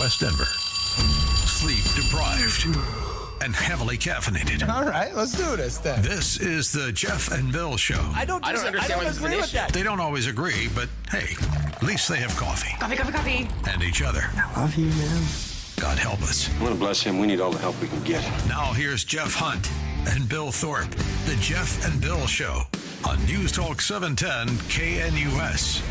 West Denver. Sleep deprived and heavily caffeinated. All right, let's do this then. This is the Jeff and Bill Show. I don't agree with that. They don't always agree, but hey, at least they have coffee. Coffee. And each other. I love you, man. God help us. I want to bless him. We need all the help we can get. Now here's Jeff Hunt and Bill Thorpe. The Jeff and Bill Show on News Talk 710 KNUS.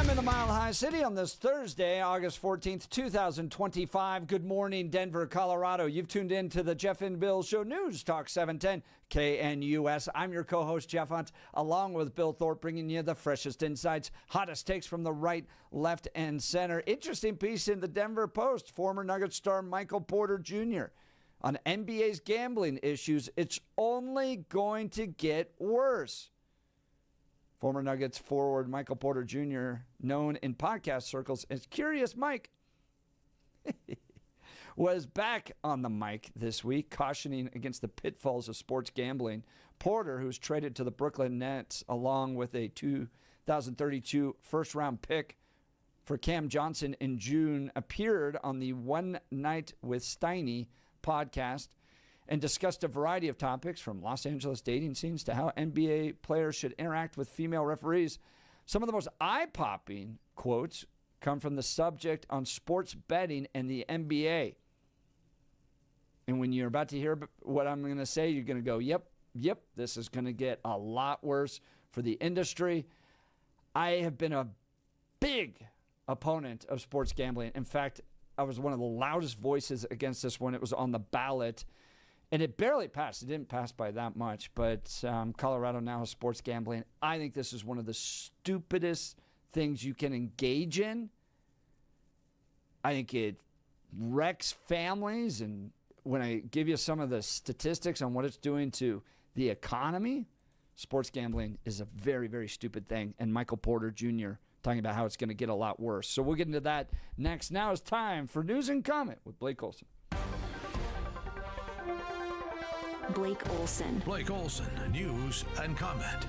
In the Mile High City on this Thursday, August 14th, 2025. Good morning, Denver, Colorado. You've tuned in to the Jeff and Bill Show, News Talk 710 KNUS. I'm your co-host, Jeff Hunt, along with Bill Thorpe, bringing you the freshest insights, hottest takes from the right, left, and center. Interesting piece in the Denver Post. Former Nugget star Michael Porter Jr. on NBA's gambling issues. It's only going to get worse. Former Nuggets forward Michael Porter Jr., known in podcast circles as Curious Mike, was back on the mic this week, cautioning against the pitfalls of sports gambling. Porter, who's traded to the Brooklyn Nets along with a 2032 first-round pick for Cam Johnson in June, appeared on the One Night with Steiny podcast and discussed a variety of topics from Los Angeles dating scenes to how NBA players should interact with female referees. Some of the most eye-popping quotes come from the subject on sports betting and the NBA. And when you're about to hear what I'm going to say, you're going to go, yep, this is going to get a lot worse for the industry. I have been a big opponent of sports gambling. In fact, I was one of the loudest voices against this when it was on the ballot. And it barely passed. It didn't pass by that much. But Colorado now has sports gambling. I think this is one of the stupidest things you can engage in. I think it wrecks families. And when I give you some of the statistics on what it's doing to the economy, sports gambling is a very, very stupid thing. And Michael Porter Jr. talking about how it's going to get a lot worse. So we'll get into that next. Now it's time for News and Comment with Blake Olson. Blake Olson. Blake Olson, News and Comment.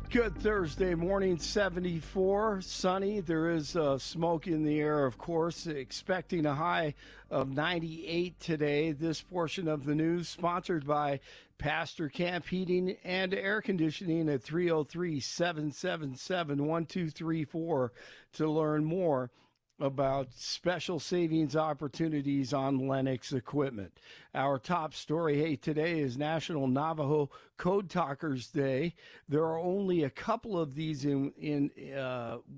Good Thursday morning, 74, sunny. There is smoke in the air, of course. Expecting a high of 98 today. This portion of the news sponsored by Pastor Camp Heating and Air Conditioning at 303-777-1234 to learn more about special savings opportunities on Lennox equipment. Our top story, today is National Navajo Code Talkers Day. There are only a couple of these in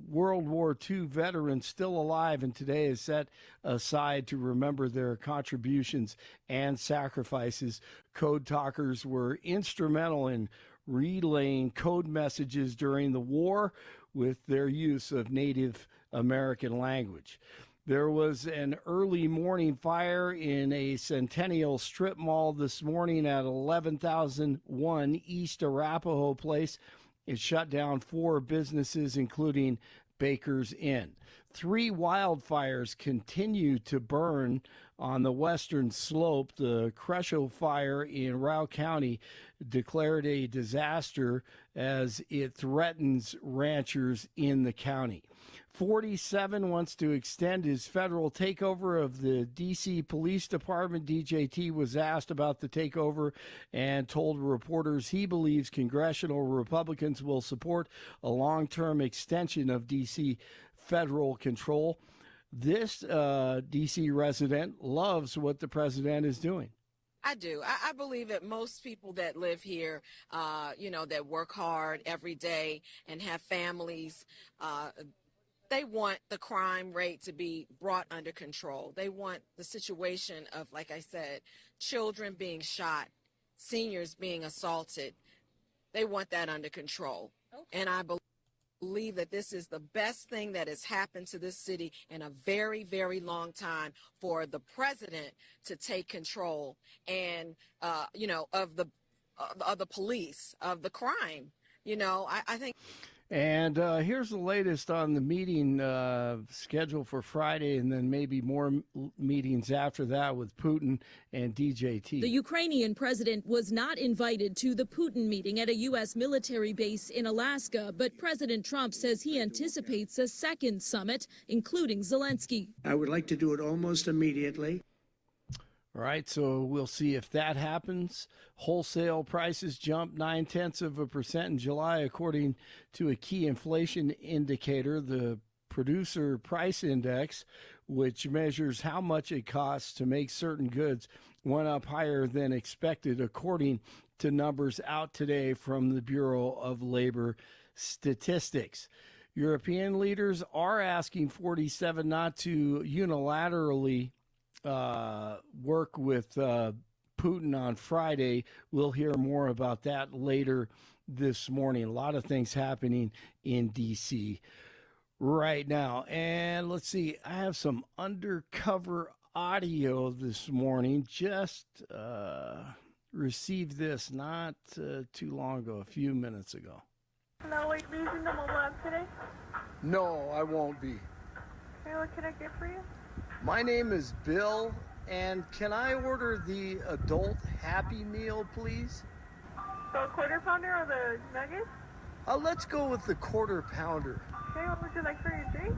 World War II veterans still alive, and today is set aside to remember their contributions and sacrifices. Code Talkers were instrumental in relaying code messages during the war with their use of Native American language. There was an early morning fire in a Centennial strip mall this morning at 11,001 East Arapahoe Place. It shut down 4 businesses, including Baker's Inn. 3 wildfires continue to burn on the western slope. The Cresho fire in Rowe County declared a disaster as it threatens ranchers in the county. 47 wants to extend his federal takeover of the D.C. Police Department. DJT was asked about the takeover and told reporters he believes congressional Republicans will support a long-term extension of D.C. federal control. This D.C. resident loves what the president is doing. I do. I believe that most people that live here, that work hard every day and have families, they want the crime rate to be brought under control. They want the situation of, like I said, children being shot, seniors being assaulted. They want that under control. Okay. And I believe that this is the best thing that has happened to this city in a very, very long time for the president to take control and, of the police, of the crime. I think. And here's the latest on the meeting schedule for Friday, and then maybe more meetings after that with Putin and DJT. The Ukrainian president was not invited to the Putin meeting at a U.S. military base in Alaska, but President Trump says he anticipates a second summit, including Zelensky. I would like to do it almost immediately. All right, so we'll see if that happens. Wholesale prices jumped 0.9% in July, according to a key inflation indicator, the Producer Price Index, which measures how much it costs to make certain goods, went up higher than expected, according to numbers out today from the Bureau of Labor Statistics. European leaders are asking 47 not to unilaterally work with Putin on Friday. We'll hear more about that later this morning. A lot of things happening in D.C. right now. And let's see, I have some undercover audio this morning. Just received this not too long ago, a few minutes ago. Hello, are you using the mobile app today? No, I won't be. Okay, what can I get for you? My name is Bill, and can I order the adult Happy Meal, please? So a quarter pounder or the nuggets? Let's go with the quarter pounder. Okay, what would you like for your drink?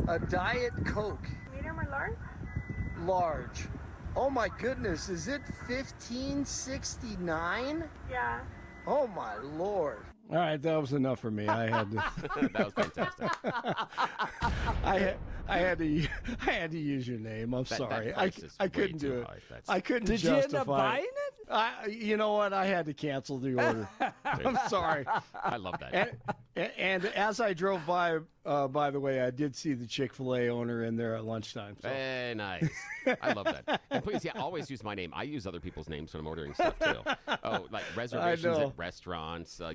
A Diet Coke. Medium or large? Large. Oh my goodness, is it $15.69? Yeah. Oh my Lord. All right, that was enough for me. I had to. That was fantastic. I had to use your name. I'm sorry. I couldn't do it. I couldn't Did justify you end up buying it? You know what? I had to cancel the order. I'm sorry. I love that. And as I drove by the way, I did see the Chick-fil-A owner in there at lunchtime. So. Hey, nice. I love that. And please, always use my name. I use other people's names when I'm ordering stuff, too. Oh, like reservations at restaurants. All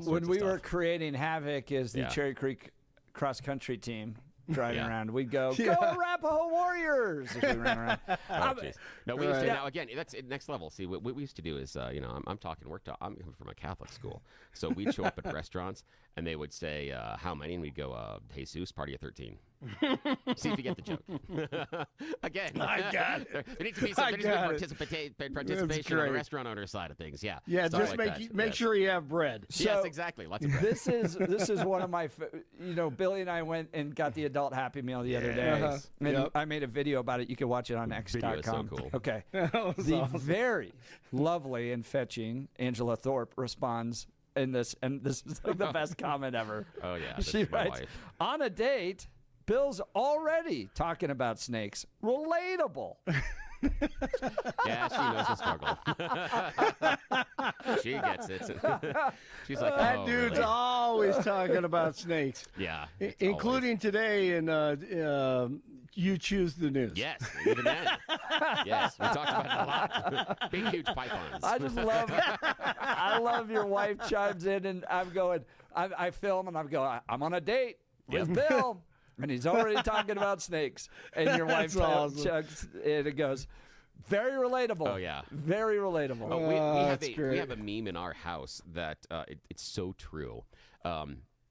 sorts when we of were stuff. creating Havoc as the Cherry Creek cross-country team driving around, we'd go Arapaho Warriors as we ran around. No, we used to, now again, that's next level. See, what we used to do is, I'm talking I'm coming from a Catholic school, so we'd show up at restaurants and they would say, how many? And we'd go, Jesus, party of 13. See if you get the joke. Again, I got it. There needs to be some participation on the restaurant owner side of things. Yeah, just make sure you have bread. So yes, exactly. Lots of bread. This is one of my, Billy and I went and got the adult Happy Meal the other day, and I made a video about it. You can watch it on X.com. Video is so cool. Okay, the awesome. Very lovely and fetching Angela Thorpe responds in this, and this is like the best comment ever. Oh yeah, she my writes, wife. on a date, Bill's already talking about snakes. Relatable. Yeah, she knows the struggle. She gets it. She's like, that dude's really? always talking about snakes. Yeah, including today in You Choose the News. Yes, even then. Yes, we talked about it a lot. Big, huge pythons. I just love I love your wife chimes in, and I'm going, I film, and I'm going, I'm on a date with Bill. And he's already talking about snakes. And your wife chugs in and goes, very relatable. Oh, yeah. Very relatable. Oh, we have a meme in our house that it's so true.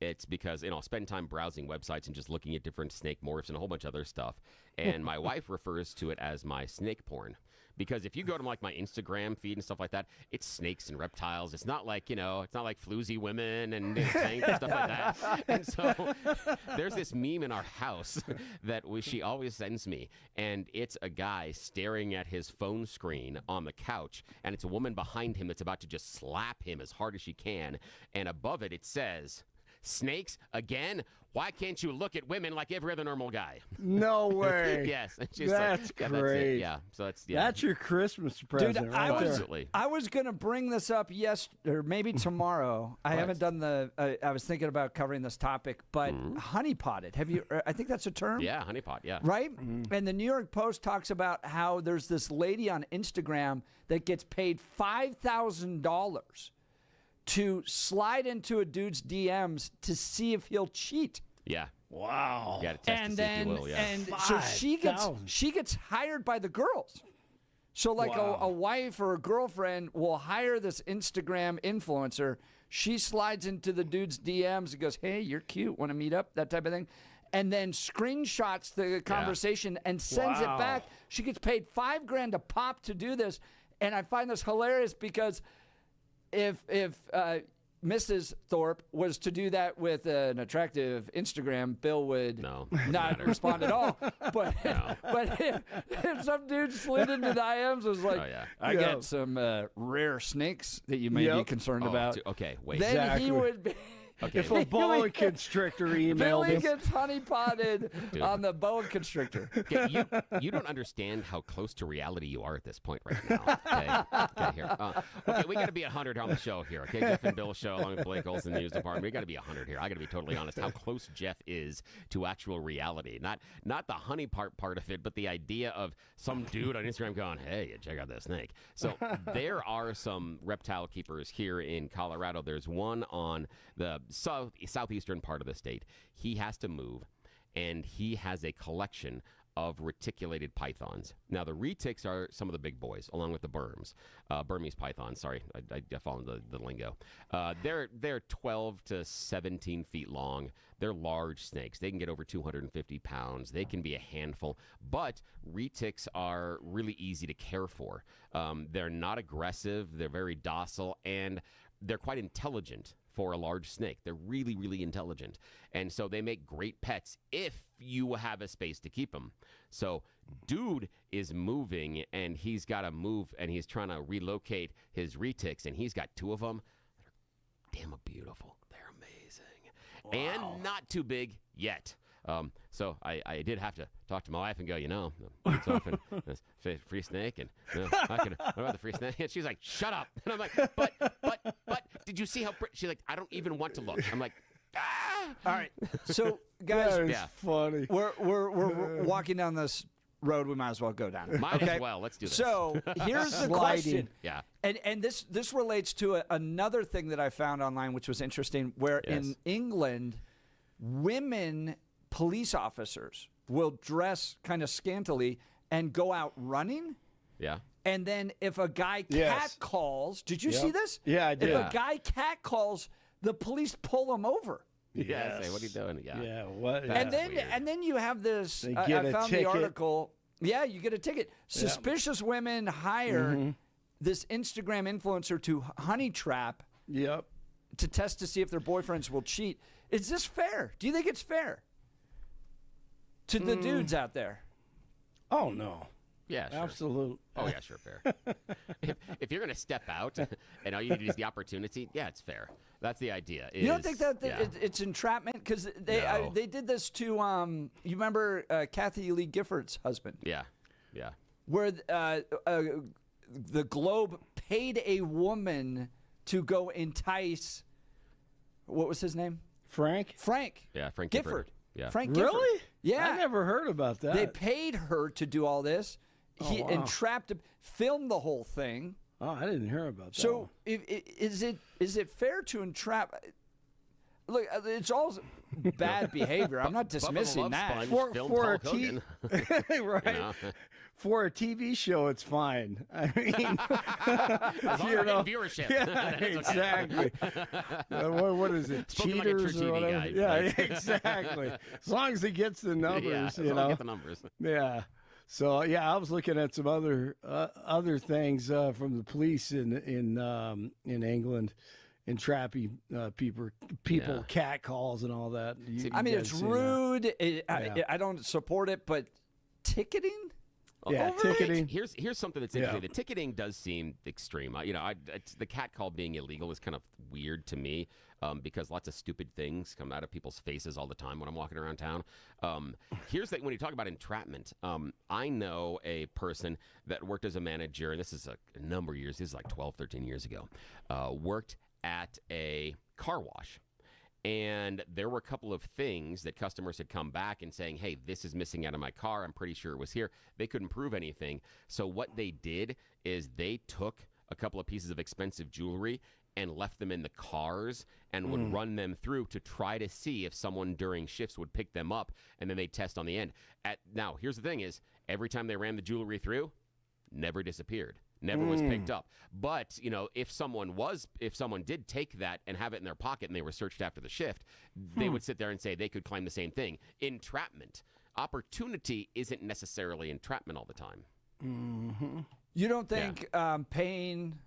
It's because, I'll spend time browsing websites and just looking at different snake morphs and a whole bunch of other stuff. And my wife refers to it as my snake porn. Because if you go to my Instagram feed and stuff like that, it's snakes and reptiles. It's not like, it's not like floozy women and tank and stuff like that. And so there's this meme in our house that she always sends me. And it's a guy staring at his phone screen on the couch. And it's a woman behind him that's about to just slap him as hard as she can. And above it, it says, snakes again? Why can't you look at women like every other normal guy? No way. Yes. And she's that's like, great. That's it. Yeah. So that's your Christmas present. Dude, right I was going to bring this up or maybe tomorrow. I haven't done I was thinking about covering this topic, but honeypotted. Have you, I think that's a term? Yeah, honeypot, yeah. Right? And the New York Post talks about how there's this lady on Instagram that gets paid $5,000 to slide into a dude's DMs to see if he'll cheat. Yeah. Wow. You got to test to see if you will, yeah. And so she gets hired by the girls. So like a wife or a girlfriend will hire this Instagram influencer She slides into the dude's DMs and goes, "Hey, you're cute. Want to meet up?" That type of thing. And then screenshots the conversation and sends it back. She gets paid $5,000 a pop to do this. And I find this hilarious because if Mrs. Thorpe was to do that with an attractive Instagram, Bill would not respond at all. But if some dude slid into the IMs was like, I got some rare snakes that you may be concerned about. Okay, wait. Then he would be... Okay. If a boa constrictor emailed Billy him. gets honeypotted on the boa constrictor. Okay, you don't understand how close to reality you are at this point right now. Okay, here. Okay, we got to be 100 on the show here. Okay, Jeff and Bill show along with Blake Olson, the news department. We got to be 100 here. I got to be totally honest. How close Jeff is to actual reality, not the honey part of it, but the idea of some dude on Instagram going, "Hey, check out that snake." So there are some reptile keepers here in Colorado. There's one on the southeastern part of the state. He has to move, and he has a collection of reticulated pythons. Now, the retics are some of the big boys, along with the Burmese pythons. Sorry, I fall into the lingo. They're 12 to 17 feet long. They're large snakes. They can get over 250 pounds. They can be a handful, but retics are really easy to care for. They're not aggressive. They're very docile, and they're quite intelligent for a large snake. They're really, really intelligent. And so they make great pets if you have a space to keep them. So dude is moving, and he's got to move, and he's trying to relocate his retics, and he's got 2 of them. They're damn beautiful. They're amazing. Wow. And not too big yet. So I did have to talk to my wife and go, it's often this free snake, and what about the free snake? And she's like, "Shut up!" And I'm like, "But, did you see how?" She's like, "I don't even want to look." I'm like, "Ah!" All right, so guys, that is funny. We're walking down this road. We might as well go down. Might as well. Let's do this. So here's the question. Yeah. And this relates to another thing that I found online, which was interesting, where in England, women police officers will dress kind of scantily and go out running. Yeah. And then if a guy cat calls, did you see this? Yeah, I did. If a guy cat calls, the police pull him over. Yeah. Say, what are you doing? Yeah. Yeah. What? And then you have this. I found the article. Yeah, you get a ticket. Suspicious women hire this Instagram influencer to honey trap. Yep. To test to see if their boyfriends will cheat. Is this fair? Do you think it's fair to the dudes out there? Oh no. Yeah, sure. Absolutely. Oh yeah, sure, fair. if you're going to step out and all you need is the opportunity, yeah, it's fair. That's the idea. You don't think that it's entrapment? Because they did this to you remember Kathy Lee Gifford's husband? Yeah. Where the Globe paid a woman to go entice. What was his name? Frank. Yeah, Frank Gifford. Yeah. Frank Gifford. Really? Yeah. I never heard about that. They paid her to do all this. He entrapped him, filmed the whole thing. Oh, I didn't hear about that. So is it fair to entrap? Look, it's all bad behavior. I'm not dismissing that. For a for a TV show, it's fine. I mean, as long as viewership. Yeah, exactly. What is it? Spoken Cheaters like a or whatever? guy, Yeah, right? Exactly. As long as it gets the numbers, get the numbers. Yeah. So I was looking at some other things from the police in England, entrapping people, cat calls and all that. I mean, it's rude. I don't support it, but ticketing. Ticketing. Here's something that's interesting. The ticketing does seem extreme. The cat call being illegal is kind of weird to me because lots of stupid things come out of people's faces all the time when I'm walking around town. When you talk about entrapment, I know a person that worked as a manager, and this is a number of years. This is like 12, 13 years ago. Worked at a car wash. And there were a couple of things that customers had come back and saying, "Hey, this is missing out of my car. I'm pretty sure it was here." They couldn't prove anything. So what they did is they took a couple of pieces of expensive jewelry and left them in the cars and would run them through to try to see if someone during shifts would pick them up, and then they'd test on the end. Now, here's the thing is, every time they ran the jewelry through, never disappeared. Never was picked up. But, if someone did take that and have it in their pocket and they were searched after the shift, they would sit there and say they could claim the same thing. Entrapment. Opportunity isn't necessarily entrapment all the time. Mm-hmm. You don't think paying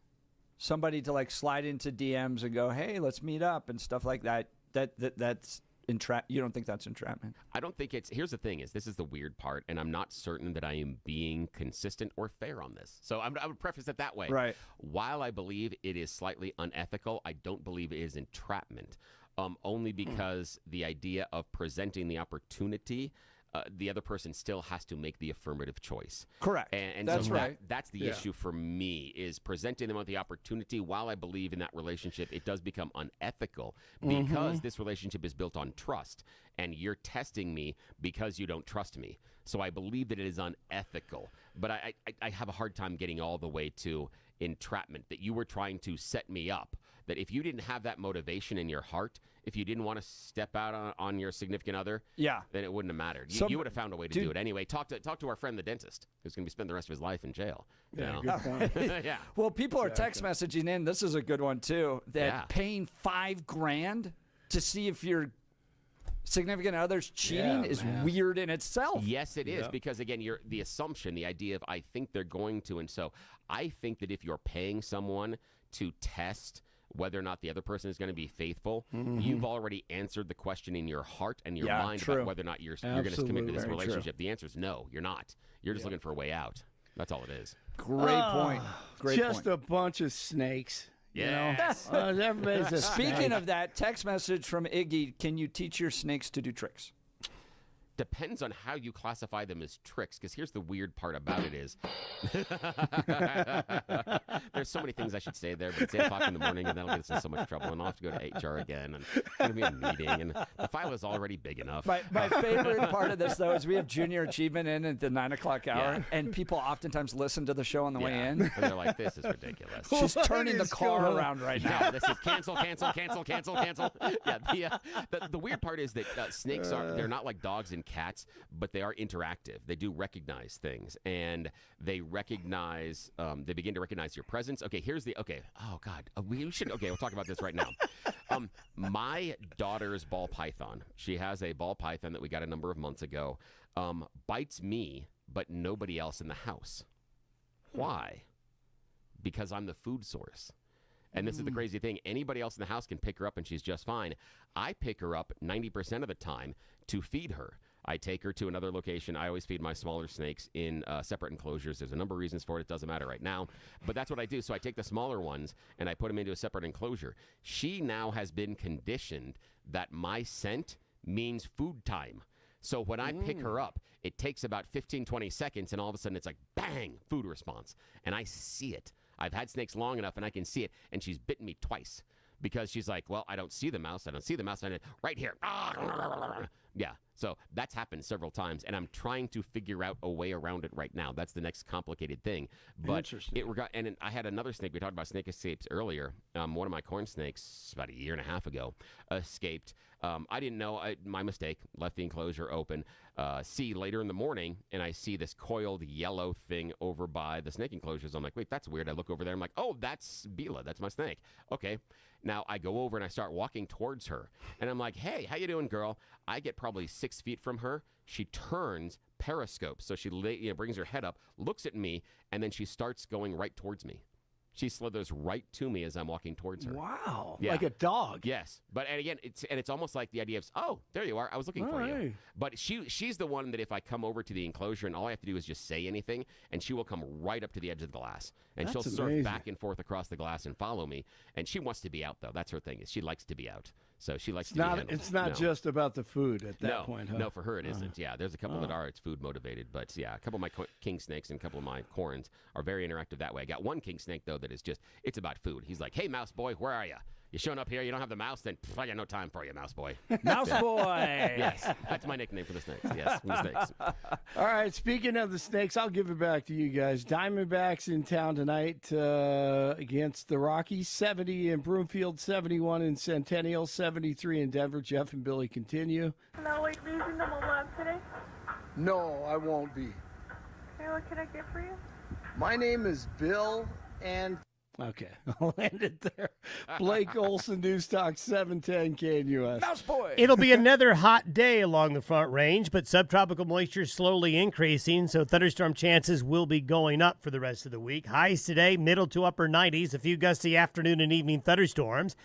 somebody to like slide into DMs and go, hey, let's meet up and stuff like that's you don't think that's entrapment? I don't think here's the thing this is the weird part, and I'm not certain that I am being consistent or fair on this. So I would preface it that way. Right. While I believe it is slightly unethical, I don't believe it is entrapment. Only because the idea of presenting the opportunity, the other person still has to make the affirmative choice. Correct. And that's so right. That's the issue for me, is presenting them with the opportunity. While I believe in that relationship, it does become unethical because this relationship is built on trust, and you're testing me because you don't trust me. So I believe that it is unethical. But I have a hard time getting all the way to entrapment, that you were trying to set me up. That if you didn't have that motivation in your heart, if you didn't want to step out on your significant other, then it wouldn't have mattered. You would have found a way to do it anyway. Talk to our friend the dentist, who's going to be spending the rest of his life in jail. Yeah, good point. Yeah. Well, people are text messaging in. This is a good one too. That paying $5,000 to see if your significant other's cheating is weird in itself. Yes, it is, because again, the assumption, the idea of I think they're going to, and so I think that if you're paying someone to test whether or not the other person is going to be faithful, you've already answered the question in your heart and your mind about whether or not you're going to commit to this relationship. The answer is no, you're not. You're just looking for a way out. That's all it is. Great point. Great just point. a bunch of snakes. Yes. Everybody's a Speaking snake. of that, text message from Iggy, can you teach your snakes to do tricks? Depends on how you classify them as tricks, because here's the weird part about it is there's so many things I should say there, but it's 8 o'clock in the morning, and that'll get us in so much trouble, and I'll have to go to HR again, and it's going to be a meeting, and the file is already big enough. My favorite part of this, though, is we have Junior Achievement in at the 9 o'clock hour, and people oftentimes listen to the show on the way in. And they're like, this is ridiculous. She's turning the car around right now. Yeah, this is cancel. Yeah, the weird part is that snakes they're not like dogs and cats, but they are interactive. They do recognize things, and they recognize, they begin to recognize your presence. Okay, oh God, we'll talk about this right now. My daughter's ball python, she has a ball python that we got a number of months ago, bites me, but nobody else in the house. Why? Because I'm the food source. And this is the crazy thing. Anybody else in the house can pick her up and she's just fine. I pick her up 90% of the time to feed her. I take her to another location. I always feed my smaller snakes in separate enclosures. There's a number of reasons for it. It doesn't matter right now. But that's what I do. So I take the smaller ones and I put them into a separate enclosure. She now has been conditioned that my scent means food time. So when I pick her up, it takes about 15, 20 seconds, and all of a sudden it's like, bang, food response. And I see it. I've had snakes long enough, and I can see it, and she's bitten me twice. Because she's like, well, I don't see the mouse. And right here. Yeah. So that's happened several times, and I'm trying to figure out a way around it right now. That's the next complicated thing. But I had another snake. We talked about snake escapes earlier. One of my corn snakes about a year and a half ago escaped. I didn't know. My mistake. Left the enclosure open. See later in the morning, and I see this coiled yellow thing over by the snake enclosures. I'm like, wait, that's weird. I look over there. I'm like, oh, that's Bila. That's my snake. Okay. Now I go over and I start walking towards her, and I'm like, hey, how you doing, girl? I get probably 6 feet from her. She turns periscope, so she brings her head up, looks at me, and then she starts going right towards me. She slithers right to me as I'm walking towards her. Wow. Yeah. Like a dog. Yes. But and again, it's almost like the idea of, oh, there you are. I was looking for you. But she's the one that if I come over to the enclosure and all I have to do is just say anything, and she will come right up to the edge of the glass. And she'll surf back and forth across the glass and follow me. And she wants to be out, though. That's her thing, is she likes to be out. So she likes to be handled. It's not just about the food at that point, huh? No, for her it isn't. Yeah, there's a couple that are. It's food motivated. But yeah, a couple of my king snakes and a couple of my corns are very interactive that way. I got one king snake, though, that is just, it's about food. He's like, hey, mouse boy, where are you? You showing up here? You don't have the mouse? Then I got no time for you, mouse boy. Mouse boy. Yes, that's my nickname for the snakes. Yes, the snakes. All right, speaking of the snakes, I'll give it back to you guys. Diamondbacks in town tonight against the Rockies. 70 in Broomfield, 71 in Centennial, 73 in Denver. Jeff and Billy continue. No, wait, are you using the mobile app today? No, I won't be. Okay, what can I get for you? My name is Bill, and okay, I'll end it there. Blake Olson, News Talk 710 KNUS. Mouse boy. It'll be another hot day along the Front Range, but subtropical moisture slowly increasing, so thunderstorm chances will be going up for the rest of the week. Highs today, middle to upper 90s, a few gusty afternoon and evening thunderstorms.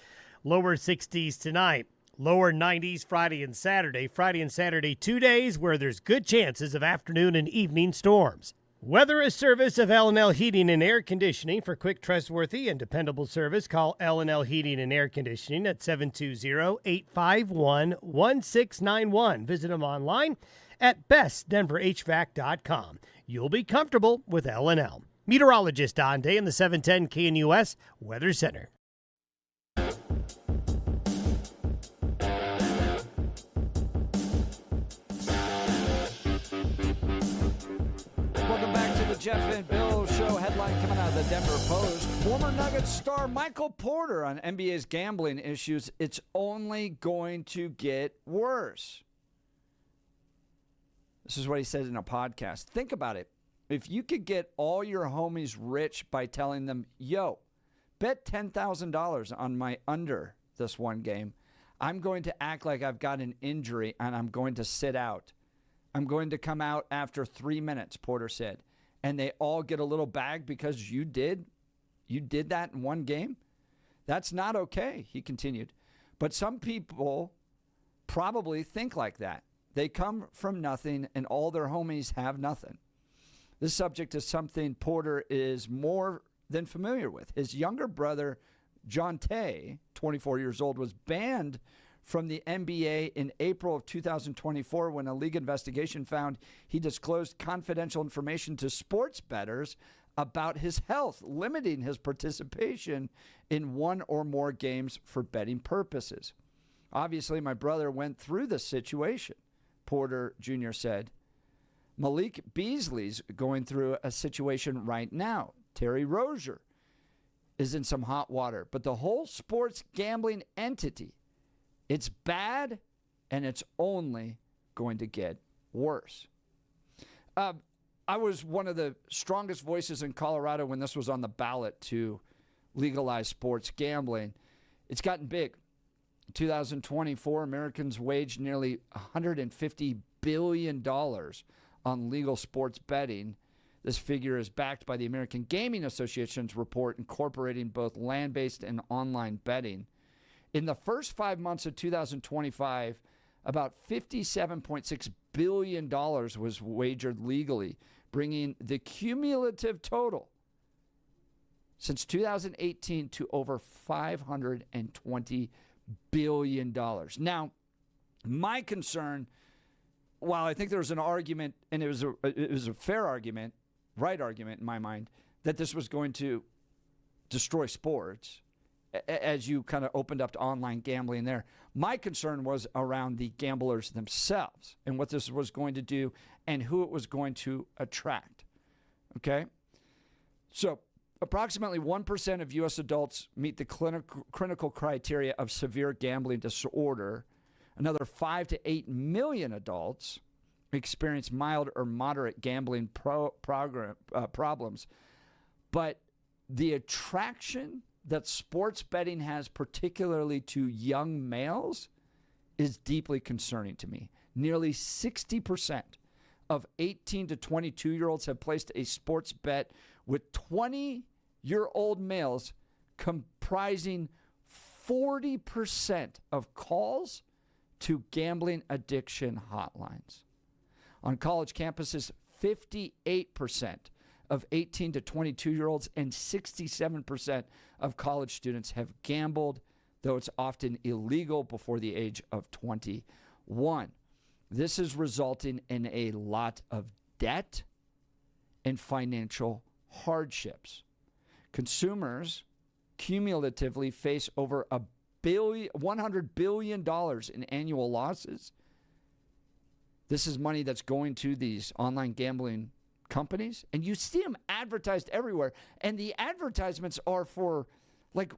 Lower 60s tonight. Lower 90s Friday and Saturday. Friday and Saturday, 2 days where there's good chances of afternoon and evening storms. Weather is service of L&L Heating and Air Conditioning. For quick, trustworthy, and dependable service, call L&L Heating and Air Conditioning at 720-851-1691. Visit them online at bestdenverhvac.com. You'll be comfortable with L&L. Meteorologist Don Day in the 710 KNUS Weather Center. Welcome back to the Jeff and Bill Show. Headline coming out of the Denver Post. Former Nuggets star Michael Porter on NBA's gambling issues. It's only going to get worse. This is what he said in a podcast. Think about it. If you could get all your homies rich by telling them, yo, bet $10,000 on my under this one game, I'm going to act like I've got an injury and I'm going to sit out. I'm going to come out after 3 minutes, Porter said. And they all get a little bag because you did that in one game? That's not okay, he continued. But some people probably think like that. They come from nothing and all their homies have nothing. This subject is something Porter is more than familiar with. His younger brother, John Tay, 24 years old, was banned from the NBA in April of 2024 when a league investigation found he disclosed confidential information to sports bettors about his health, limiting his participation in one or more games for betting purposes. Obviously, my brother went through this situation, Porter Jr. said. Malik Beasley's going through a situation right now. Terry Rozier is in some hot water, but the whole sports gambling entity, it's bad, and it's only going to get worse. I was one of the strongest voices in Colorado when this was on the ballot to legalize sports gambling. It's gotten big. In 2024, Americans waged nearly $150 billion on legal sports betting. This figure is backed by the American Gaming Association's report incorporating both land-based and online betting. In the first 5 months of 2025, about $57.6 billion was wagered legally, bringing the cumulative total since 2018 to over $520 billion. Now, my concern, while I think there was an argument, and it was a fair argument, right argument in my mind, that this was going to destroy sports, as you kind of opened up to online gambling there. My concern was around the gamblers themselves and what this was going to do and who it was going to attract. Okay? So, approximately 1% of U.S. adults meet the clinical criteria of severe gambling disorder. Another 5 to 8 million adults experience mild or moderate gambling problems. But the attraction that sports betting has, particularly to young males, is deeply concerning to me. Nearly 60% of 18 to 22-year-olds have placed a sports bet, with 20-year-old males comprising 40% of calls to gambling addiction hotlines. On college campuses, 58% of 18 to 22-year-olds and 67% of college students have gambled, though it's often illegal before the age of 21. This is resulting in a lot of debt and financial hardships. Consumers cumulatively face over $100 billion in annual losses. This is money that's going to these online gambling companies, and you see them advertised everywhere, and the advertisements are for like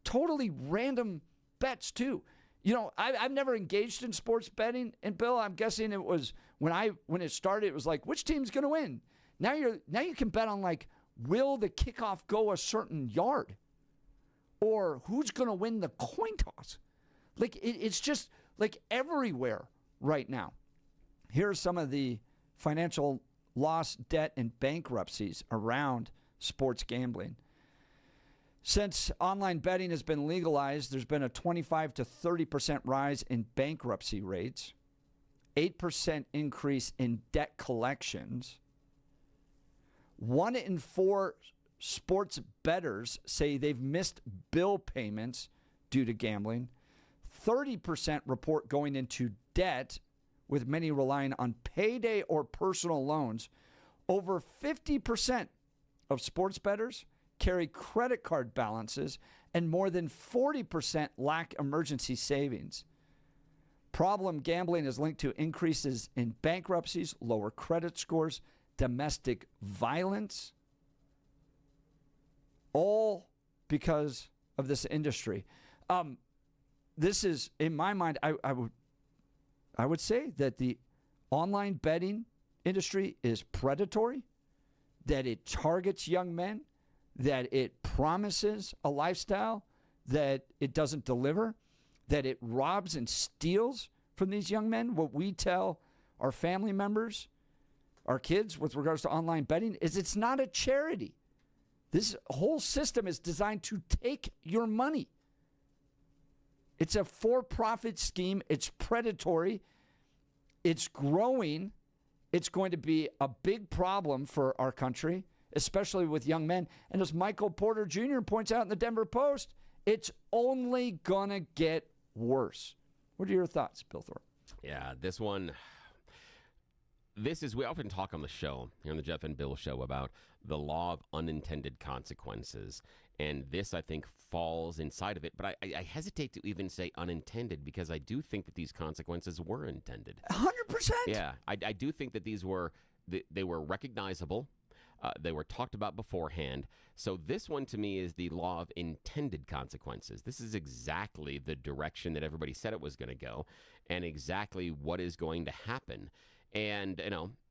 totally random bets too. You know, I've never engaged in sports betting, and Bill, I'm guessing it was when it started, it was like, which team's going to win? Now you can bet on, like, will the kickoff go a certain yard? Or who's going to win the coin toss? Like, it's just, like, everywhere right now. Here are some of the financial loss, debt, and bankruptcies around sports gambling. Since online betting has been legalized, there's been a 25 to 30% rise in bankruptcy rates, 8% increase in debt collections. 1 in 4 sports bettors say they've missed bill payments due to gambling. 30% report going into debt, with many relying on payday or personal loans. Over 50% of sports bettors carry credit card balances, and more than 40% lack emergency savings. Problem gambling is linked to increases in bankruptcies, lower credit scores, domestic violence, all because of this industry. This is, in my mind, I would say that the online betting industry is predatory, that it targets young men, that it promises a lifestyle that it doesn't deliver, that it robs and steals from these young men. What we tell our family members, our kids, with regards to online betting, is it's not a charity. This whole system is designed to take your money. It's a for-profit scheme. It's predatory. It's growing. It's going to be a big problem for our country, especially with young men. And as Michael Porter Jr. points out in the Denver Post, it's only going to get worse. What are your thoughts, Bill Thorpe? Yeah, we often talk on the show, here on the Jeff and Bill show, about the law of unintended consequences. And this, I think, falls inside of it. But I hesitate to even say unintended, because I do think that these consequences were intended. 100%. Yeah, I do think that they were recognizable. They were talked about beforehand. So this one, to me, is the law of intended consequences. This is exactly the direction that everybody said it was going to go, and exactly what is going to happen. And,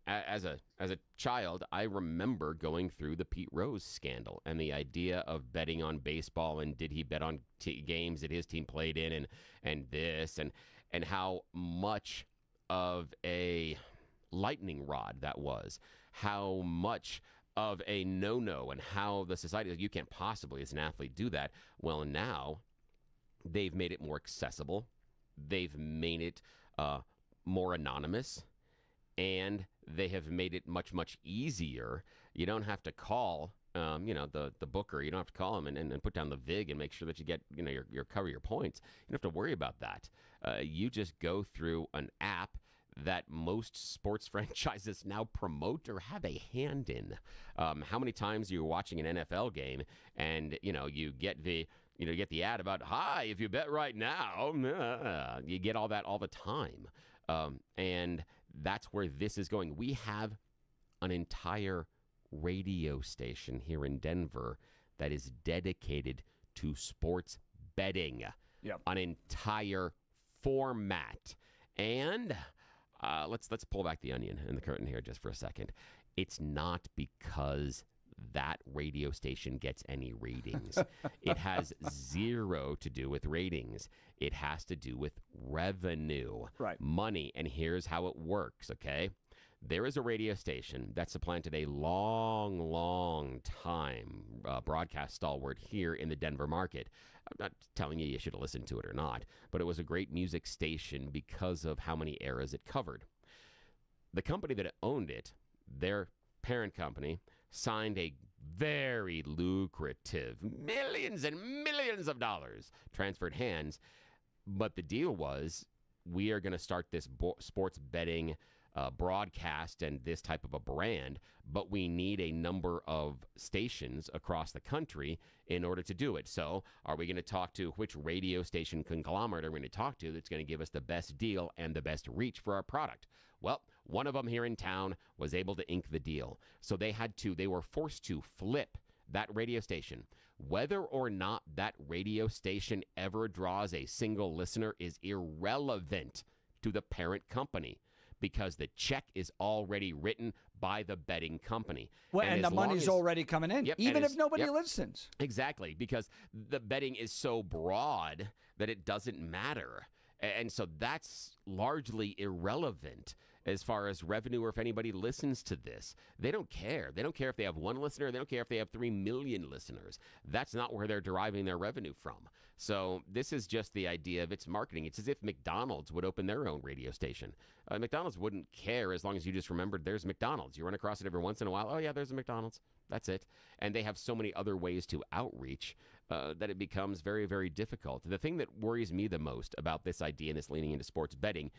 as a child, I remember going through the Pete Rose scandal and the idea of betting on baseball, and did he bet on games that his team played in, and this, and how much of a lightning rod that was, how much of a no-no, and how the society, you can't possibly as an athlete do that. Well, now they've made it more accessible. They've made it more anonymous. And they have made it much, much easier. You don't have to call, the booker. You don't have to call him and put down the vig and make sure that you get, your cover your points. You don't have to worry about that. You just go through an app that most sports franchises now promote or have a hand in. How many times you're watching an NFL game and, you get the ad about, hi, if you bet right now, you get all that all the time. And that's where this is going. We have an entire radio station here in Denver that is dedicated to sports betting. Yep. An entire format. And let's pull back the onion and the curtain here just for a second. It's not because that radio station gets any ratings. It has zero to do with ratings. It has to do with revenue, right? Money. And here's how it works, okay? There is a radio station that supplanted a long time broadcast stalwart here in the Denver market. I'm not telling you should listen to it or not, but it was a great music station because of how many eras it covered. The company that owned it, their parent company, signed a very lucrative millions and millions of dollars, transferred hands. But the deal was, we are going to start this sports betting broadcast and this type of a brand, but we need a number of stations across the country in order to do it. So are we going to talk to which radio station conglomerate are we going to talk to that's going to give us the best deal and the best reach for our product? Well, one of them here in town was able to ink the deal. So they were forced to flip that radio station. Whether or not that radio station ever draws a single listener is irrelevant to the parent company, because the check is already written by the betting company. Well, and the money's already coming in, even if nobody listens. Exactly, because the betting is so broad that it doesn't matter. And so that's largely irrelevant as far as revenue or if anybody listens to this. They don't care. They don't care if they have one listener. They don't care if they have 3 million listeners. That's not where they're deriving their revenue from. So this is just the idea of its marketing. It's as if McDonald's would open their own radio station. McDonald's wouldn't care as long as you just remembered there's McDonald's. You run across it every once in a while. Oh, yeah, there's a McDonald's. That's it. And they have so many other ways to outreach that it becomes very, very difficult. The thing that worries me the most about this idea and this leaning into sports betting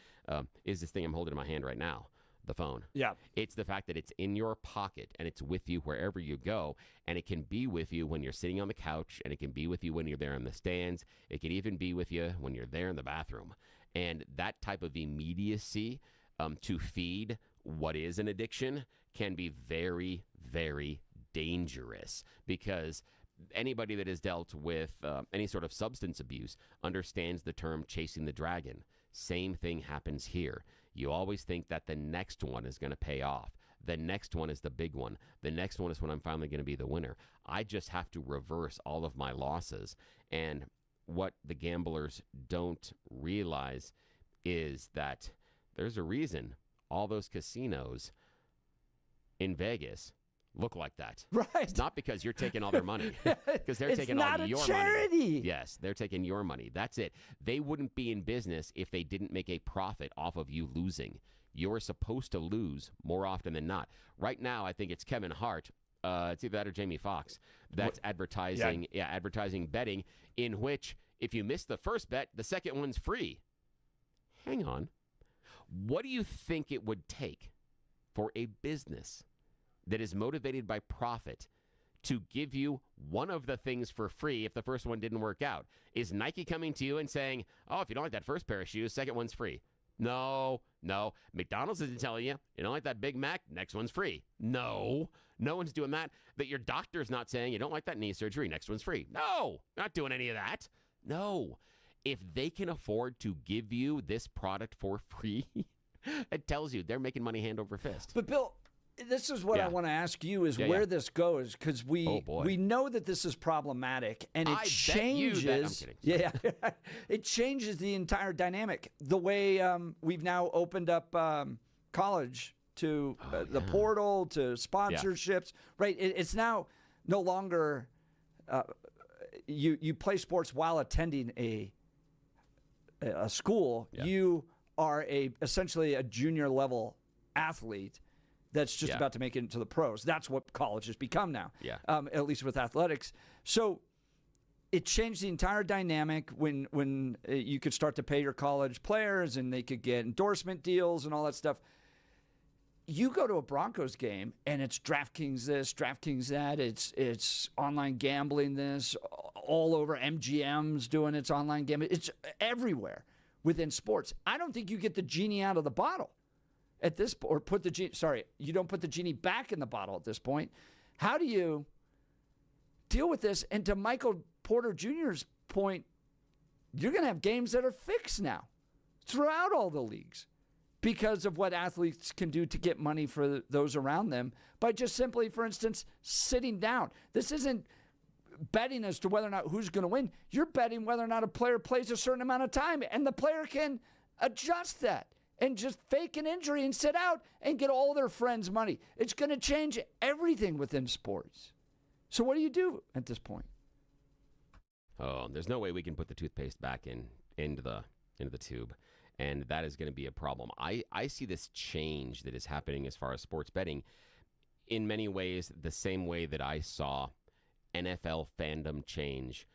is this thing I'm holding in my hand right now, the phone. Yeah. It's the fact that it's in your pocket and it's with you wherever you go, and it can be with you when you're sitting on the couch, and it can be with you when you're there in the stands. It can even be with you when you're there in the bathroom. And that type of immediacy to feed what is an addiction can be very, very dangerous, because anybody that has dealt with any sort of substance abuse understands the term chasing the dragon. Same thing happens here. You always think that the next one is going to pay off. The next one is the big one. The next one is when I'm finally going to be the winner. I just have to reverse all of my losses. And what the gamblers don't realize is that there's a reason all those casinos in Vegas look like that. Right. It's not because you're taking all their money. Because they're taking all your charity. money. Yes, they're taking your money. That's it. They wouldn't be in business if they didn't make a profit off of you losing. You're supposed to lose more often than not. Right now, I think it's Kevin Hart. It's either that or Jamie Foxx. That's advertising. Yeah, advertising betting, in which if you miss the first bet, the second one's free. Hang on. What do you think it would take for a business that is motivated by profit to give you one of the things for free if the first one didn't work out? Is Nike coming to you and saying, oh, if you don't like that first pair of shoes, second one's free? No. McDonald's isn't telling you, you don't like that Big Mac, next one's free. No one's doing that. That your doctor's not saying, you don't like that knee surgery, next one's free. No, not doing any of that. No. If they can afford to give you this product for free, it tells you they're making money hand over fist. But Bill, this is what I want to ask you is where this goes, because we know that this is problematic, and it changes. I'm kidding. It changes the entire dynamic. The way we've now opened up college to the portal, to sponsorships, right? It's now no longer you play sports while attending a school. Yeah. You are essentially a junior level athlete that's just about to make it into the pros. That's what college has become now, at least with athletics. So it changed the entire dynamic when you could start to pay your college players and they could get endorsement deals and all that stuff. You go to a Broncos game and it's DraftKings this, DraftKings that. It's online gambling this, all over. MGM's doing its online gambling. It's everywhere within sports. I don't think you get the genie out of the bottle at this point, or you don't put the genie back in the bottle at this point. How do you deal with this? And to Michael Porter Jr.'s point, you're going to have games that are fixed now throughout all the leagues because of what athletes can do to get money for those around them by just simply, for instance, sitting down. This isn't betting as to whether or not who's going to win. You're betting whether or not a player plays a certain amount of time, and the player can adjust that and just fake an injury and sit out and get all their friends' money. It's going to change everything within sports. So what do you do at this point? Oh, there's no way we can put the toothpaste back into the tube. And that is going to be a problem. I see this change that is happening as far as sports betting in many ways the same way that I saw NFL fandom change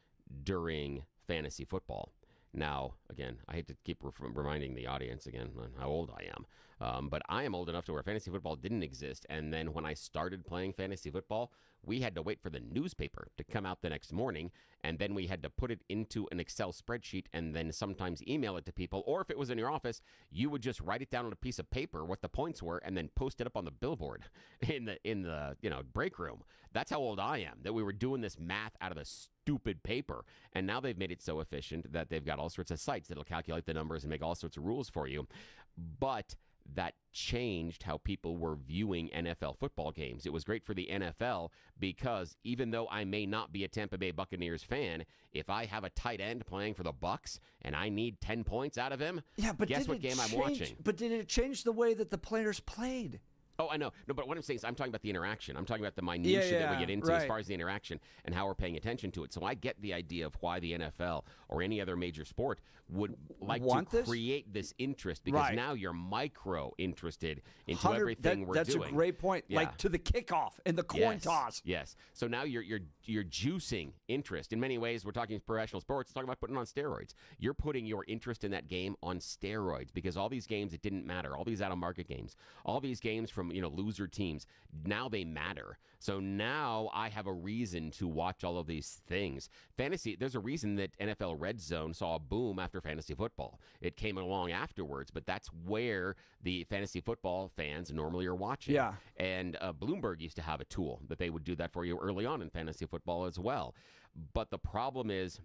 during fantasy football. Now, again, I hate to keep reminding the audience again on how old I am, but I am old enough to where fantasy football didn't exist. And then when I started playing fantasy football, we had to wait for the newspaper to come out the next morning, and then we had to put it into an Excel spreadsheet and then sometimes email it to people. Or if it was in your office, you would just write it down on a piece of paper what the points were and then post it up on the billboard in the break room. That's how old I am, that we were doing this math out of the stupid paper. And now they've made it so efficient that they've got all sorts of sites that'll calculate the numbers and make all sorts of rules for you. But that changed how people were viewing NFL football games. It was great for the NFL because even though I may not be a Tampa Bay Buccaneers fan, if I have a tight end playing for the Bucs and I need 10 points out of him, but guess what game I'm watching? But did it change the way that the players played? Oh, I know. No, but what I'm saying is I'm talking about the interaction. I'm talking about the minutia that we get into as far as the interaction and how we're paying attention to it. So I get the idea of why the NFL or any other major sport would like to create this interest because now you're micro interested into everything we're doing. That's a great point. Yeah. Like to the kickoff and the coin toss. Yes. So now you're juicing interest. In many ways, we're talking professional sports, talking about putting on steroids. You're putting your interest in that game on steroids because all these games, it didn't matter. All these out-of-market games, all these games from loser teams, now they matter. So now I have a reason to watch all of these things. Fantasy, there's a reason that NFL Red Zone saw a boom after fantasy football. It came along afterwards, but that's where the fantasy football fans normally are watching. Yeah. And Bloomberg used to have a tool that they would do that for you early on in fantasy football as well. But the problem is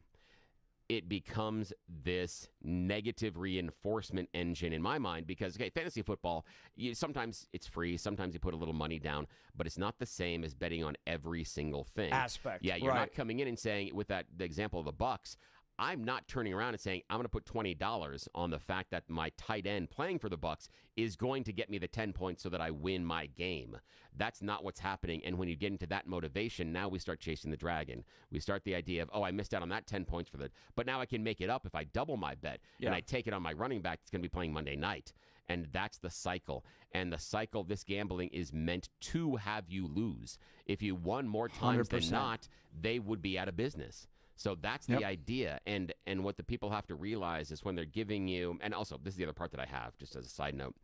it becomes this negative reinforcement engine in my mind because, fantasy football, sometimes it's free, sometimes you put a little money down, but it's not the same as betting on every single thing. Aspect. Yeah, you're not coming in and saying, with the example of the Bucs, I'm not turning around and saying, I'm going to put $20 on the fact that my tight end playing for the Bucs is going to get me the 10 points so that I win my game. That's not what's happening. And when you get into that motivation, now we start chasing the dragon. We start the idea of, I missed out on that 10 points but now I can make it up if I double my bet and I take it on my running back that's going to be playing Monday night. And that's the cycle. And the cycle, this gambling is meant to have you lose. If you won more times 100%. Than not, they would be out of business. So that's the idea, and what the people have to realize is when they're giving you, and also this is the other part that I have, just as a side note,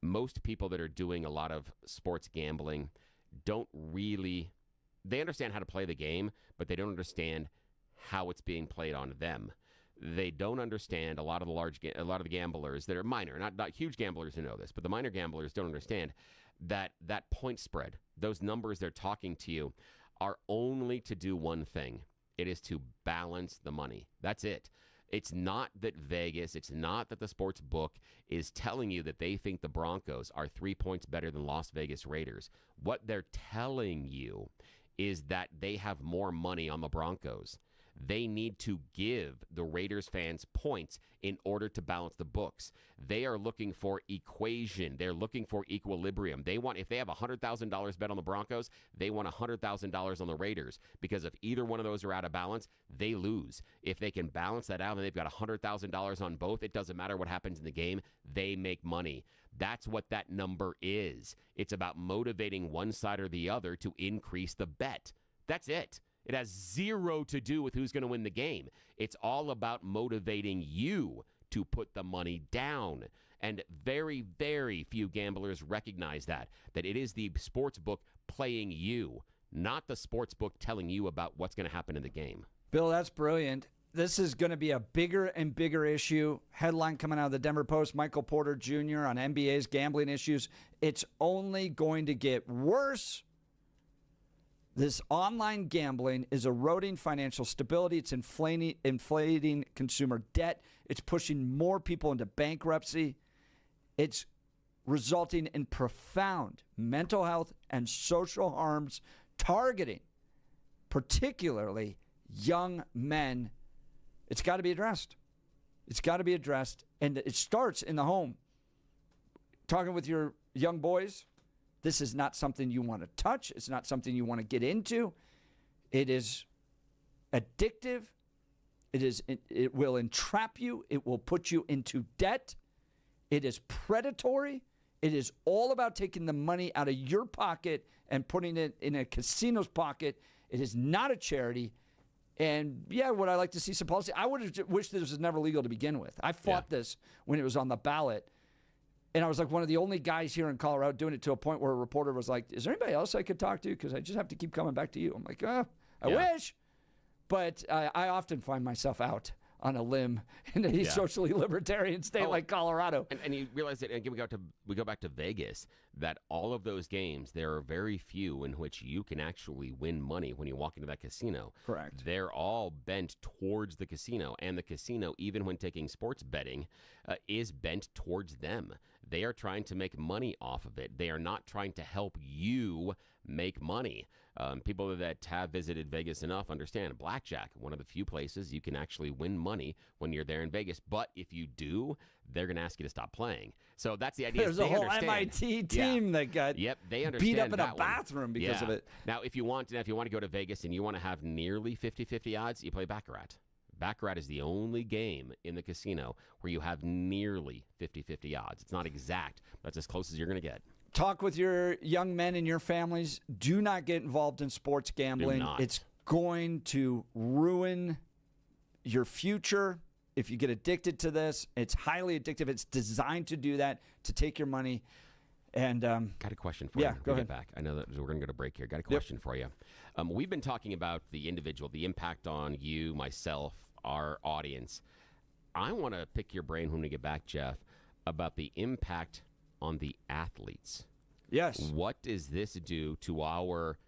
most people that are doing a lot of sports gambling they understand how to play the game, but they don't understand how it's being played on them. They don't understand a lot of the gamblers that are minor, not huge gamblers who know this, but the minor gamblers don't understand that point spread, those numbers they're talking to you, are only to do one thing. It is to balance the money. That's it. It's not that Vegas, it's not that the sports book is telling you that they think the Broncos are 3 points better than Las Vegas Raiders. What they're telling you is that they have more money on the Broncos. They need to give the Raiders fans points in order to balance the books. They are looking for equation. They're looking for equilibrium. If they have $100,000 bet on the Broncos, they want $100,000 on the Raiders, because if either one of those are out of balance, they lose. If they can balance that out and they've got $100,000 on both, it doesn't matter what happens in the game. They make money. That's what that number is. It's about motivating one side or the other to increase the bet. That's it. It has zero to do with who's going to win the game. It's all about motivating you to put the money down. And very, very few gamblers recognize that it is the sports book playing you, not the sports book telling you about what's going to happen in the game. Bill, that's brilliant. This is going to be a bigger and bigger issue. Headline coming out of the Denver Post, Michael Porter Jr. on NBA's gambling issues. It's only going to get worse. This online gambling is eroding financial stability. It's inflating consumer debt. It's pushing more people into bankruptcy. It's resulting in profound mental health and social harms, targeting particularly young men. It's got to be addressed. It's got to be addressed, and it starts in the home. Talking with your young boys. This is not something you want to touch. It's not something you want to get into. It is addictive. It will entrap you. It will put you into debt. It is predatory. It is all about taking the money out of your pocket and putting it in a casino's pocket. It is not a charity. And yeah, would I like to see some policy? I would have wished this was never legal to begin with. I fought this when it was on the ballot. And I was like one of the only guys here in Colorado doing it, to a point where a reporter was like, is there anybody else I could talk to? Because I just have to keep coming back to you. I'm like, I wish. But I often find myself out on a limb in a socially libertarian state like Colorado. And you realize that, again, we go back to Vegas, that all of those games, there are very few in which you can actually win money when you walk into that casino. Correct. They're all bent towards the casino, and the casino, even when taking sports betting, is bent towards them. They are trying to make money off of it. They are not trying to help you make money. People that have visited Vegas enough understand blackjack, one of the few places you can actually win money when you're there in Vegas. But if you do, they're going to ask you to stop playing. So that's the idea. There's a whole MIT team that got they understand beat up in a that bathroom because of it. Now, if you want to go to Vegas and you want to have nearly 50-50 odds, you play Baccarat. Baccarat is the only game in the casino where you have nearly 50-50 odds. It's not exact. That's as close as you're going to get. Talk with your young men and your families. Do not get involved in sports gambling. Do not. It's going to ruin your future if you get addicted to this. It's highly addictive. It's designed to do that, to take your money. And got a question for you. Go ahead. Get back. I know that we're going to go to break here. Got a question for you. We've been talking about the individual, the impact on you, myself, our audience. I want to pick your brain when we get back, Jeff, about the impact on the athletes. Yes. What does this do to our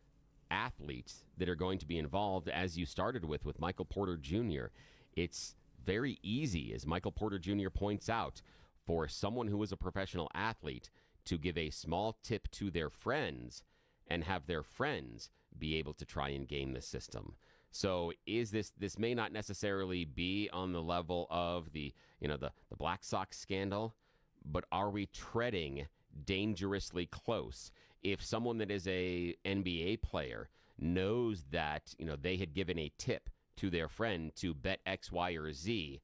athletes that are going to be involved, as you started with Michael Porter Jr.? It's very easy, as Michael Porter Jr. points out, for someone who is a professional athlete to give a small tip to their friends and have their friends be able to try and game the system. So is this may not necessarily be on the level of the Black Sox scandal, but are we treading dangerously close? If someone that is a NBA player knows that they had given a tip to their friend to bet X, Y, or Z,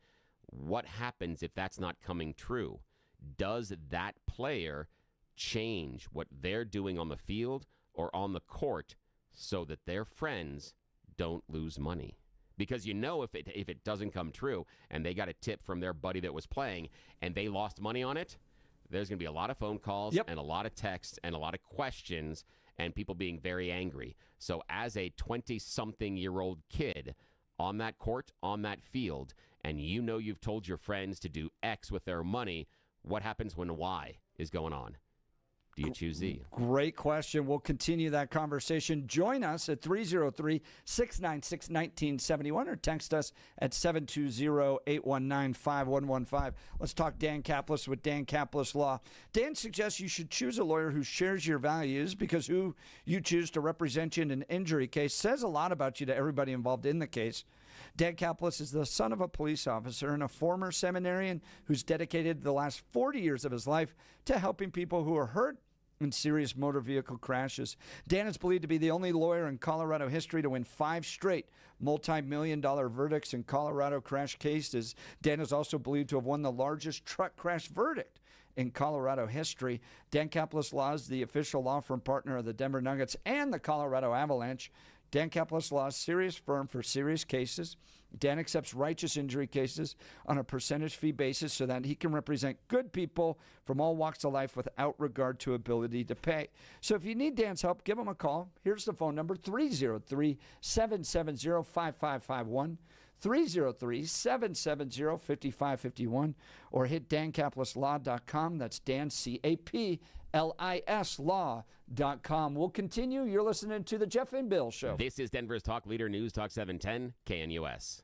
what happens if that's not coming true? Does that player change what they're doing on the field or on the court so that their friends don't lose money? Because if it doesn't come true and they got a tip from their buddy that was playing and they lost money on it, there's going to be a lot of phone calls and a lot of texts and a lot of questions and people being very angry. So as a 20-something-year-old kid on that court, on that field, and you've told your friends to do X with their money, what happens when Y is going on? Do you choose Z? Great question. We'll continue that conversation. Join us at 303-696-1971 or text us at 720-819-5115. Let's talk Dan Caplis with Dan Caplis Law. Dan suggests you should choose a lawyer who shares your values because who you choose to represent you in an injury case says a lot about you to everybody involved in the case. Dan Caplis is the son of a police officer and a former seminarian who's dedicated the last 40 years of his life to helping people who are hurt in serious motor vehicle crashes. Dan is believed to be the only lawyer in Colorado history to win 5 straight multi-million-dollar verdicts in Colorado crash cases. Dan is also believed to have won the largest truck crash verdict in Colorado history. Dan Caplis Law is the official law firm partner of the Denver Nuggets and the Colorado Avalanche. Dan Caplis Law's serious firm for serious cases. Dan accepts righteous injury cases on a percentage fee basis so that he can represent good people from all walks of life without regard to ability to pay. So if you need Dan's help, give him a call. Here's the phone number, 303-770-5551, 303-770-5551, or hit dancaplisLaw.com. That's Dan, C-A-P-L-I-S Law.com. We'll continue. You're listening to the Jeff and Bill Show. This is Denver's Talk Leader News Talk 710 KNUS.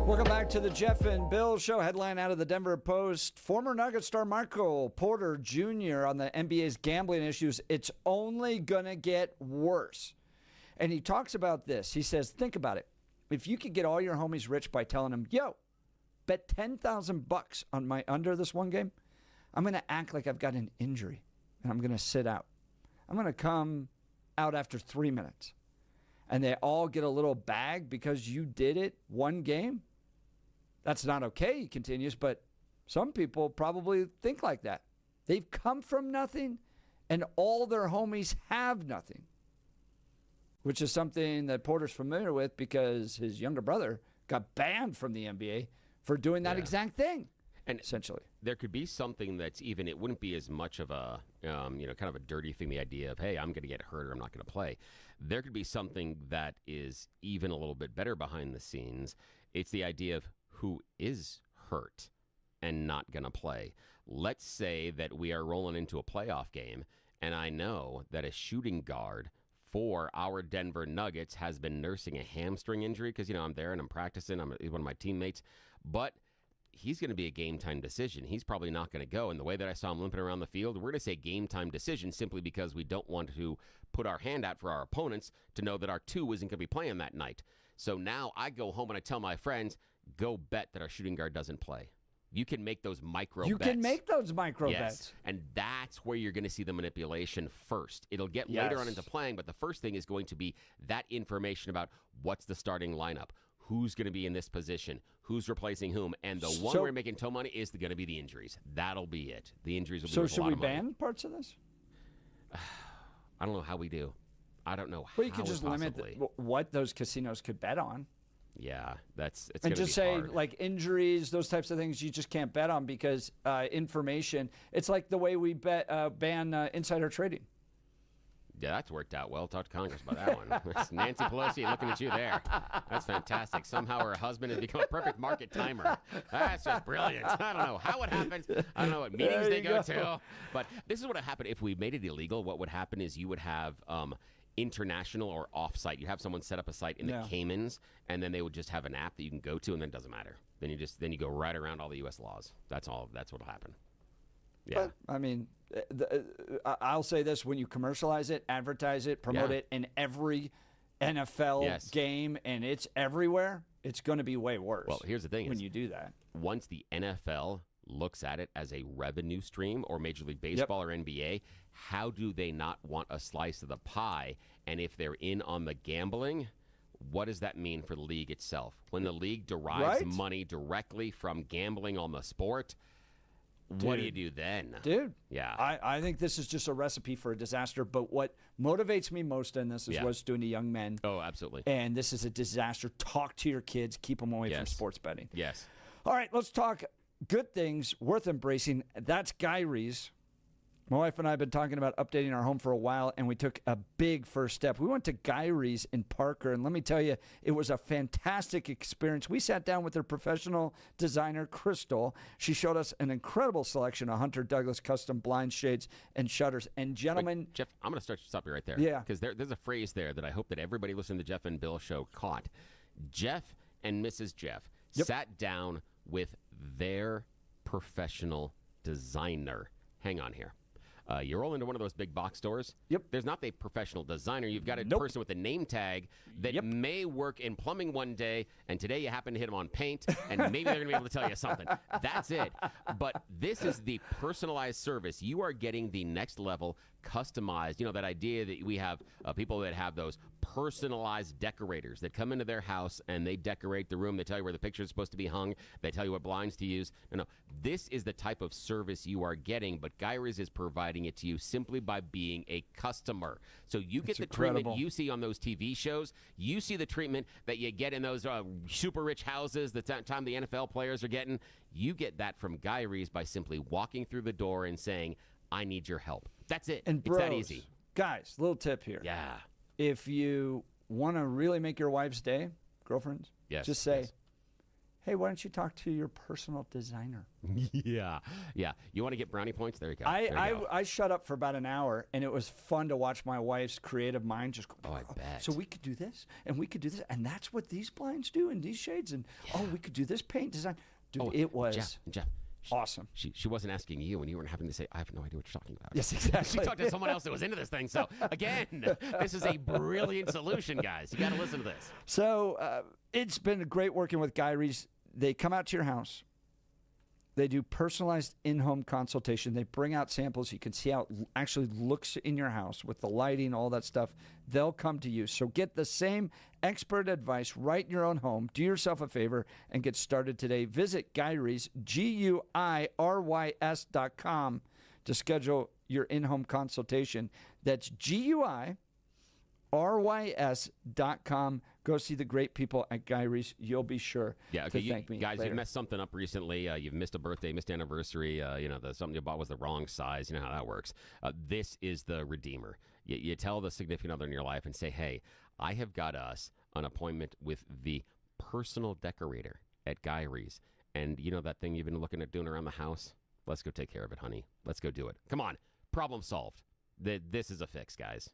Welcome back to the Jeff and Bill Show. Headline out of the Denver Post. Former Nugget star Michael Porter Jr. on the NBA's gambling issues. It's only going to get worse. And he talks about this. He says, think about it. If you could get all your homies rich by telling them, yo, bet $10,000 on my under this one game, I'm going to act like I've got an injury and I'm going to sit out. I'm going to come out after 3 minutes. And they all get a little bag because you did it one game. That's not okay, he continues, but some people probably think like that. They've come from nothing, and all their homies have nothing, which is something that Porter's familiar with because his younger brother got banned from the NBA for doing that exact thing, and essentially. There could be something that's even, it wouldn't be as much of a, kind of a dirty thing, the idea of, hey, I'm going to get hurt or I'm not going to play. There could be something that is even a little bit better behind the scenes. It's the idea of who is hurt and not going to play. Let's say that we are rolling into a playoff game, and I know that a shooting guard for our Denver Nuggets has been nursing a hamstring injury because, I'm there and I'm practicing. He's one of my teammates. But he's going to be a game-time decision. He's probably not going to go. And the way that I saw him limping around the field, we're going to say game-time decision simply because we don't want to put our hand out for our opponents to know that our 2 isn't going to be playing that night. So now I go home and I tell my friends, go bet that our shooting guard doesn't play. You can make those micro bets. You can make those micro bets. And that's where you're going to see the manipulation first. It'll get later on into playing, but the first thing is going to be that information about what's the starting lineup, who's going to be in this position, who's replacing whom, and the one we're making toe money is going to be the injuries. That'll be it. The injuries will be worth a lot of money. So should we ban parts of this? I don't know how we do. I don't know how. Well, you could just limit what those casinos could bet on. Yeah, it's and just say hard. Like injuries, those types of things you just can't bet on because information. It's like the way we ban insider trading. Yeah, that's worked out well. Talk to Congress about that one. It's Nancy Pelosi looking at you there. That's fantastic. Somehow her husband has become a perfect market timer. That's just brilliant. I don't know how it happens. I don't know what meetings they go to. But this is what would happen if we made it illegal. What would happen is you would have international or off-site. You have someone set up a site in the Caymans, and then they would just have an app that you can go to, and then it doesn't matter. Then you go right around all the U.S. laws. That's all. That's what'll happen. Yeah. But, I mean, I'll say this: when you commercialize it, advertise it, promote it in every NFL game, and it's everywhere, it's going to be way worse. Well, here's the thing: when you do that, once the NFL looks at it as a revenue stream, or Major League Baseball or NBA, how do they not want a slice of the pie? And if they're in on the gambling, what does that mean for the league itself? When the league derives money directly from gambling on the sport, what do you do then? Dude. Yeah. I think this is just a recipe for a disaster. But what motivates me most in this is what's doing to young men. Oh, absolutely. And this is a disaster. Talk to your kids. Keep them away from sports betting. Yes. All right, let's talk good things worth embracing. That's Guy Rees. My wife and I have been talking about updating our home for a while, and we took a big first step. We went to Gyrie's in Parker, and let me tell you, it was a fantastic experience. We sat down with their professional designer, Crystal. She showed us an incredible selection of Hunter Douglas custom blinds, shades, and shutters. And gentlemen... Wait, Jeff, I'm going to stop you right there. Yeah. Because there's a phrase there that I hope that everybody listening to the Jeff and Bill show caught. Jeff and Mrs. Jeff sat down with their professional designer. Hang on here. You roll into one of those big box stores. Yep. There's not a professional designer. You've got a person with a name tag that may work in plumbing one day, and today you happen to hit them on paint, and maybe they're going to be able to tell you something. That's it. But this is the personalized service. You are getting the next level customized. You know, that idea that we have people that have those personalized decorators that come into their house and they decorate the room. They tell you where the picture is supposed to be hung. They tell you what blinds to use. No, this is the type of service you are getting, but Gyrie's is providing it to you simply by being a customer. So you get the treatment you see on those TV shows. You see the treatment that you get in those super rich houses the time the NFL players are getting. You get that from Gyrie's by simply walking through the door and saying, I need your help. That's it. And it's that easy. Guys, little tip here. Yeah. If you want to really make your wife's day, girlfriends, just say, hey, why don't you talk to your personal designer? Yeah. You want to get brownie points? There you go. I shut up for about an hour, and it was fun to watch my wife's creative mind just go, I bet. So we could do this, and we could do this, and that's what these blinds do, and these shades, and we could do this paint design. Dude, it was Jeff. Awesome. She wasn't asking you, and you weren't having to say, I have no idea what you're talking about. Yes, exactly. She talked to someone else that was into this thing. So, again, this is a brilliant solution, guys. You got to listen to this. So it's been great working with Gyrie's. They come out to your house. They do personalized in-home consultation. They bring out samples. You can see how it actually looks in your house with the lighting, all that stuff. They'll come to you. So get the same expert advice right in your own home. Do yourself a favor and get started today. Visit Gyrie's, GUIRYS.com to schedule your in-home consultation. That's GUIRYS.com. Go see the great people at Gyrie's. You'll be sure to thank me guys, later. you messed something up recently. You've missed a birthday, missed anniversary. Something you bought was the wrong size. You know how that works. This is the Redeemer. You tell the significant other in your life and say, hey, I have got us an appointment with the personal decorator at Gyrie's. And you know that thing you've been looking at doing around the house? Let's go take care of it, honey. Let's go do it. Come on. Problem solved. This is a fix, guys.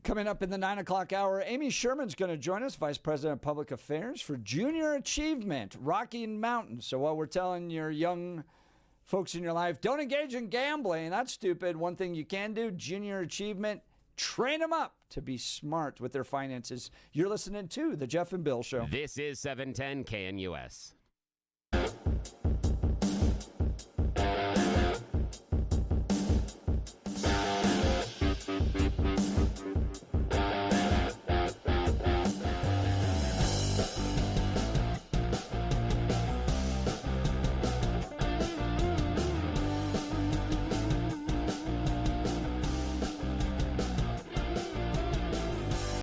Coming up in the 9 o'clock hour, Amy Sherman's going to join us, Vice President of Public Affairs, for Junior Achievement, Rocky Mountain. So while we're telling your young folks in your life, don't engage in gambling, that's stupid. One thing you can do, Junior Achievement, train them up to be smart with their finances. You're listening to The Jeff and Bill Show. This is 710 KNUS.